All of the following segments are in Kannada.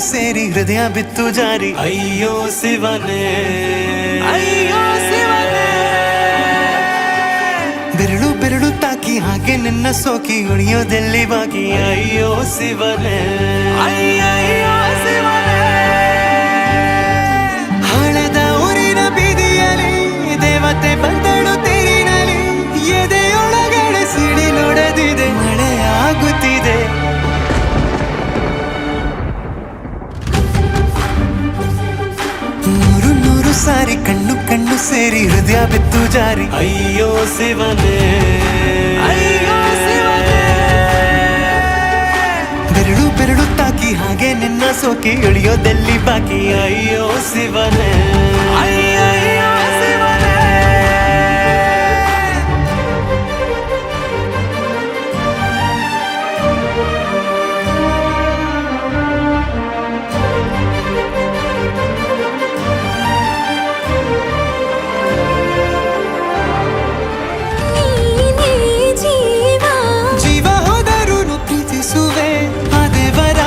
ಸೇರಿ ಹೃದಯ ಬಿತ್ತು ಜಾರಿ. ಅಯ್ಯೋ ಶಿವನೇ, ಅಯ್ಯೋ ಶಿವನೇ, ಬೆರಳು ಬೆರಳು ತಾಕಿ ಹಾಗೆ ನಿನ್ನ ಸೋಕಿ ಉಳಿಯೋದೆಲ್ಲಿ ಬಾಕಿ. ಅಯ್ಯೋ ಶಿವನೇ, ಅಯ್ಯಯ್ಯೋ ಶಿವನೇ, ಹಳೆದ ಊರಿನ ಬೀದಿಯಲ್ಲಿ ದೇವತೆ ಬಂದಳು ತೇರಿನಲ್ಲಿ. ಎದೆಯೊಳಗಡೆ ಸಿಡಿ ನೋಡದಿದೆ, ಮಳೆ ಆಗುತ್ತಿದೆ. ನೂರು ನೂರು ಸಾರಿ ಕಣ್ಣು ಕಣ್ಣು ಸೇರಿ ಹೃದಯ ಬಿತ್ತು ಜಾರಿ. ಅಯ್ಯೋ ಶಿವನೇ, ಅಯ್ಯೋ ಶಿವನೇ, ಬೆರಳು ಬೆರಳು ತಾಕಿ ಹಾಗೆ ನಿನ್ನ ಸೋಕಿ ಇಳಿಯೋದೆಲ್ಲಿ ಬಾಕಿ. ಅಯ್ಯೋ ಶಿವನೇ, ಅಯ್ಯಯ್ಯೋ ಶಿವನೇ. ಜೀವ ಹೋದರೂನು ಪ್ರೀತಿಸುವೆ, ಆ ದೇವರ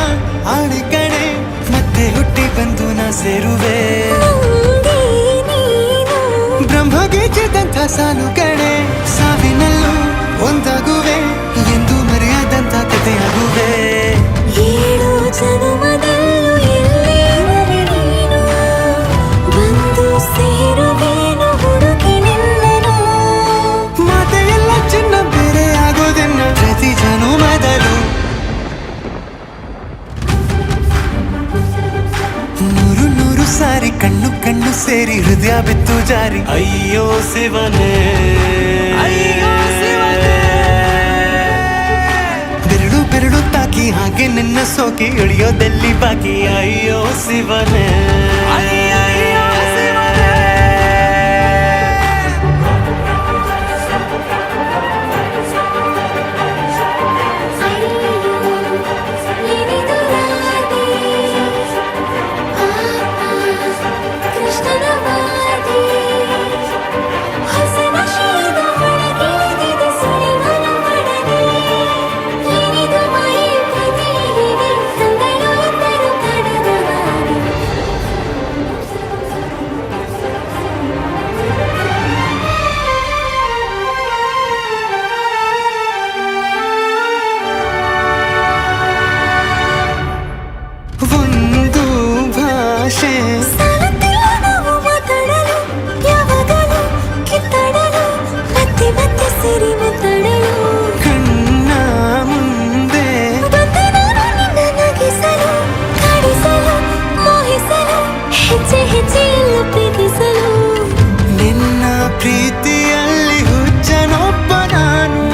ಆಣೆ ಕಣೆ, ಮತ್ತೆ ಹುಟ್ಟಿ ಬಂದು ನಾ ಸೇರುವೆ. ಬ್ರಹ್ಮಗೀಚಿದಂಥ ಸಾಲು ಕಣೆ, ಸಾವಿನಲ್ಲೂ ಒಂದಾಗುವೆ, ಎಂದು ಮರೆಯದಂಥ ಕಥೆಯಾಗುವೆ. ಏಳು ಜನುಮದಲ್ಲೂ ಎಲ್ಲಿರುವೆ ನೀನು, ಬಂದು ಸೇರುವೇನು ಹುಡುಕಿ ನಿನ್ನನು. ಮಾತೆಯೆಲ್ಲ ಚಿನ್ನ ಬೇರೆ ಆಗೋದೆನ್ನ ಪ್ರತಿ ಜನುಮದಲ್ಲೂ. ನೂರು ನೂರು ಸಾರಿ ಕಣ್ಣು ಕಣ್ಣು ಸೇರಿ ಹೃದಯ ಬಿತ್ತು ಜಾರಿ. ಅಯ್ಯೋ ಶಿವನೇ, ಅಯ್ಯೋ ಶಿವನೇ, ಬೆರಳು ಬೆರಳು ತಾಕಿ ಹಾಗೆ ನಿನ್ನ ಸೋಕಿ ಇಳಿಯೋದೆಲ್ಲಿ ಬಾಕಿ. ಅಯ್ಯೋ ಶಿವನೇ, ಅಯ್ಯಯ್ಯೋ ಶಿವನೇ. ಏನಿದು ರಾಧೆ, ಕೃಷ್ಣನ ವಾದಿ, ಹೊಸ ನಶೆಯದ ಹೊರಗಿಳಿದಿದೆ ಸುಳಿವನ ಒಡನೆ. ಏನಿದು ಮಾಯೆ ಪ್ರೀತಿ ಹೀಗೆ ಕಂಗಳು ಎಂದರು ಕಡದ ವಾದಿ. ಒಂದು ಭಾಷೆ ಸಾಲುತ್ತಿಲ್ಲ ನಾವು ಮಾತಾಡಲು, ಯಾವಾಗಲೂ ಕಿತ್ತಾಡಲು, ಮತ್ತೆ ಮತ್ತೆ ಸೇರಿ ಮಾತಾಡಲು. ಕಣ್ಣ ಮುಂದೆ ಬಂದೆ ನಾನು ನಿನ್ನ ನಗಿಸಲು, ಕಾಡಿಸಲು, ಮೋಹಿಸಲು, ಹೆಜ್ಜೆ ಹೆಜ್ಜೆಯೆಲ್ಲ ಪ್ರೀತಿಸಲು. ನಿನ್ನ ಪ್ರೀತಿಯಲ್ಲಿ ಹುಚ್ಚನೊಬ್ಬ ನಾನು,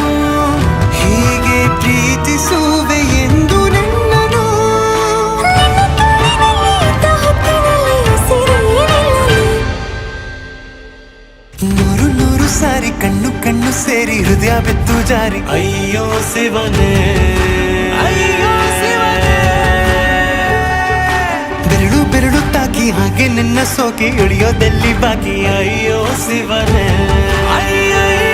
ಹೀಗೆ ಪ್ರೀತಿಸುವೆ ಎಂದು ನಿನ್ನನು. ನಿನ್ನ ತೋಳಿನಲ್ಲಿ ಇದ್ದ ಹೊತ್ತಿನಲ್ಲಿ ಉಸಿರೇ ನಿಲ್ಲಲಿ. ನೂರು ನೂರು ಸಾರಿ ಕಣ್ಣು ಕಣ್ಣು ಸೇರಿ ಹೃದಯ ಬಿತ್ತು ಜಾರಿ. ಅಯ್ಯೋ ಶಿವನೇ, ಅಯ್ಯೋ ಶಿವನೇ, ಬೆರಳು ಬೆರಳು ತಾಕಿ ಹಾಗೆ ನಿನ್ನ ಸೋಕಿ ಇಳಿಯೋದೆಲ್ಲಿ ಬಾಕಿ. ಅಯ್ಯೋ ಶಿವನೇ, ಅಯ್ಯಯ್ಯೋ